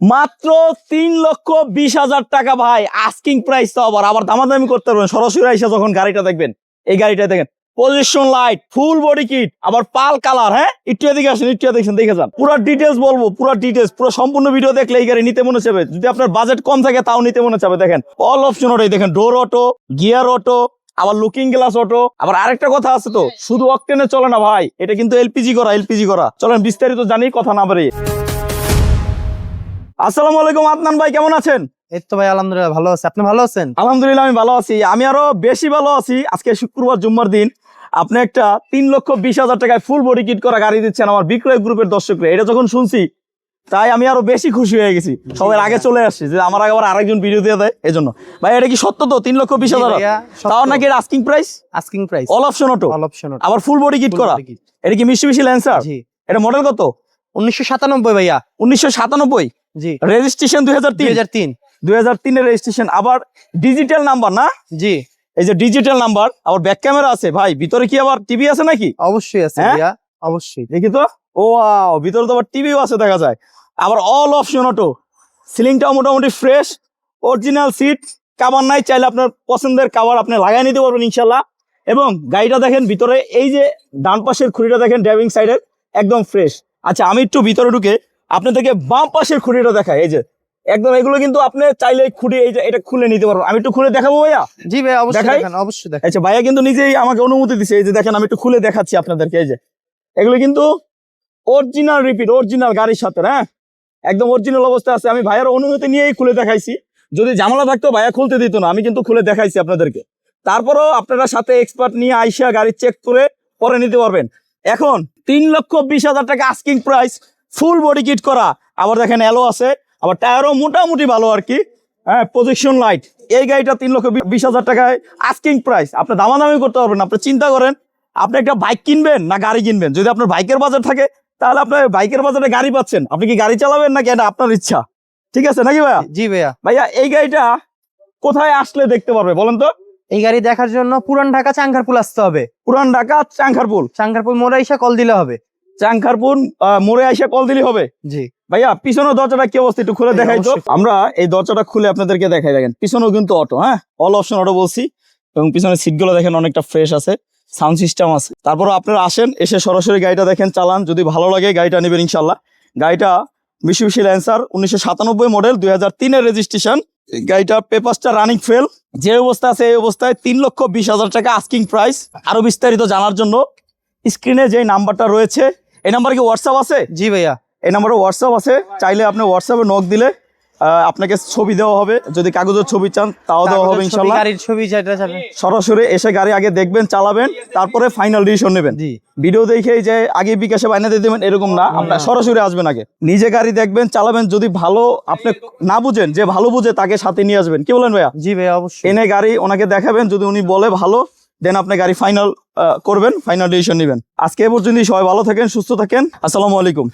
মাত্র 3,20,000 টাকা ভাই, আস্কিং প্রাইস। তো আবার দামাদামি করতে পারবেন সরাসরি এসে যখন গাড়িটা দেখবেন। এই গাড়িটা দেখেন, position light, full body kit, আবার পাল কালার। হ্যাঁ, একটু এদিকে আসেন, একটু দেখছেন, দেখে যান। পুরো ডিটেলস বলবো, পুরো ডিটেলস, পুরো সম্পূর্ণ ভিডিও দেখলে এই গাড়ি নিতে মনে চাবে। যদি আপনার বাজেট কম থাকে তাও নিতে মনে চাবে। দেখেন অল অপশন ওটাই, দেখেন ডোর অটো, গিয়ার অটো, আবার লুকিং গ্লাস অটো। আবার আরেকটা কথা আছে, তো শুধু অকটেনে চলে না ভাই, এটা কিন্তু এলপিজি করা। চলেন বিস্তারিত জানি, কথা না বাড়িয়ে। আসসালামু আলাইকুম আদনান ভাই, কেমন আছেন? এই তো ভাই আলহামদুলিল্লাহ ভালো আছি, আপনি ভালো আছেন? আলহামদুলিল্লাহ আমি ভালো আছি, আমি আরো বেশি ভালো আছি। আজকে শুক্রবার জুম্মার দিন, আপনি একটা 3,20,000 টাকায় ফুল বডি কিট করা গাড়ি দিচ্ছেন আমার বিক্রয় গ্রুপের দর্শকরা। এটা যখন শুনছি তাই আমি আরো বেশি খুশি হয়ে গেছি। সবার আগে চলে আসছি যে আমার আগে আবার আরেকজন ভিডিও দিয়ে দেয়, এই জন্য। ভাই এটা কি সত্য তো 3,20,000? তাও নাকি এটা asking price? Asking price, all option auto, আবার ফুল বডি কিট করা। body kit। এটা কি মিশিবিশি ল্যান্সার? জি। এটা মডেল কত? 1997 ভাইয়া। 1997? জি। রেজিস্ট্রেশন 2003? 2003 এর রেজিস্ট্রেশন, আবার ডিজিটাল নাম্বার না? জি। এই যে ডিজিটাল নাম্বার, আবার ব্যাক ক্যামেরা আছে। ভাই ভিতরে কি আবার টিভি আছে নাকি? অবশ্যই আছে হ্যাঁ? ভাইয়া, অবশ্যই। দেখি তো। ও ওয়াও, ভিতরে তো আবার টিভিও আছে দেখা যায়। আবার অল অপশন অটো, সিলিংটাও মোটামুটি ফ্রেশ, অরিজিনাল সিট, কাভার নাই, চাইলে আপনার পছন্দের কাভার আপনি লাগাই নিতে পারবেন ইনশাল্লাহ। এবং গাড়িটা দেখেন ভিতরে, এই যে ডান পাশের খুঁড়িটা দেখেন ড্রাইভিং সাইডের, একদম ফ্রেশ। আচ্ছা আমি একটু ভিতরে ঢুকে আপনাদেরকে বাম পাশের খুঁড়িটা দেখাই। এই যে একদম, এগুলো কিন্তু আপনি চাইলে খুঁড়ি এই যে এটা খুলে নিতে পারবেন। আমি একটু খুলে দেখাবো ভাইয়া? জি ভাই, অবশ্যই দেখাই? দেখান, অবশ্যই দেখান। আচ্ছা ভাইয়া কিন্তু নিজেই আমাকে অনুমতি দিছে। এই যে দেখেন, আমি একটু খুলে দেখাচ্ছি আপনাদেরকে। এই যে এগুলো কিন্তু অরিজিনাল রিপিট, অরিজিনাল গাড়ির সাথে, হ্যাঁ একদম অরিজিনাল অবস্থা আছে। আমি ভাইয়ের অনুমতি নিয়েই খুলে দেখাইছি। যদি ঝামেলা থাকতো ভাইয়া খুলতে দিত না, আমি কিন্তু খুলে দেখাইছি আপনাদেরকে। তারপরেও আপনারা সাথে এক্সপার্ট নিয়ে আইসা গাড়ি চেক করে পরে নিতে পারবেন। এখন 3,20,000 টাকা asking price, full body kit করা। আবার দেখেন অ্যালো আছে, আবার টায়ারও মোটামুটি ভালো আর কি। হ্যাঁ, প্রজেকশন লাইট। এই গাড়িটা 3,20,000 টাকায় আস্কিং প্রাইস। আপনি দামাদামি করতে পারবেন। আপনি চিন্তা করেন, আপনি একটা বাইক কিনবেন না গাড়ি কিনবেন। যদি আপনার বাইকের বাজার থাকে তাহলে আপনার বাইকের বাজারে গাড়ি পাচ্ছেন। আপনি কি গাড়ি চালাবেন নাকি এটা আপনার ইচ্ছা, ঠিক আছে নাকি ভাইয়া? জি ভাইয়া। ভাইয়া এই গাড়িটা কোথায় আসলে দেখতে পারবে বলেন তো? এই গাড়ি দেখার জন্য পুরান ঢাকা চাঙ্গারপুল আসতে হবে। পুরান ঢাকা চাংখারপুল? চাঙ্গারপুল মোড়ে এসে কল দিলে হবে। চাংখারপুল মোড়ে এসে কল দিলে হবে? জি ভাইয়া পিছনের দরজাটা কি অবস্থা একটু খুলে দেখাই তো। আমরা এই দরজাটা খুলে আপনাদেরকে দেখাই। দেখেন পিছনেও কিন্তু অটো, হ্যাঁ অল অপশন অটো বলছি। এবং পিছনের সিটগুলো দেখেন অনেকটা ফ্রেশ আছে, সাউন্ড সিস্টেম আছে। তারপর আপনারা আসেন, এসে সরাসরি গাড়িটা দেখেন, চালান, যদি ভালো লাগে গাড়িটা নেবেন ইনশাল্লাহ। গাড়িটা মিশিবিশি ল্যান্সার, 1997 মডেল, 2003 এর রেজিস্ট্রেশন। গাড়িটা পেপারসটা রানিং ফেল, যে অবস্থা আছে এই অবস্থায় 3,20,000 টাকা আস্কিং প্রাইস। আরো বিস্তারিত জানার জন্য স্ক্রিনে যে নাম্বারটা রয়েছে, এই নাম্বারে কি হোয়াটসঅ্যাপ আছে? জি ভাইয়া, এই নাম্বারে হোয়াটসঅ্যাপ আছে, চাইলে আপনি হোয়াটসঅ্যাপে নক দিলে আপনাকে ছবি দেওয়া হবে। যদি কাগজের ছবি চান তাও দেওয়া হবে ইনশাল্লাহ। গাড়ির ছবি যেটা চাবে সরাসরি এসে গাড়ি আগে দেখবেন, চালাবেন, তারপরে ফাইনাল ডিসিশন নেবেন। জি। ভিডিও দেখেই যে আগে বিকাশে বাইনা দিয়ে দেবেন এরকম না, আপনার সরাসরি আসবেন, আগে নিজে গাড়ি দেখবেন, চালাবেন। যদি ভালো আপনি না বুঝেন, যে ভালো বুঝে তাকে সাথে নিয়ে আসবেন। কি বলেন ভাইয়া? জি ভাইয়া, অবশ্যই। এনে গাড়ি ওনাকে দেখাবেন, যদি উনি বলে ভালো, দেন আপনি গাড়ি ফাইনাল করবেন, ফাইনাল ডিসিশন নেবেন। আজকে এ পর্যন্ত, সবাই ভালো থাকেন, সুস্থ থাকেন, আসসালামু আলাইকুম।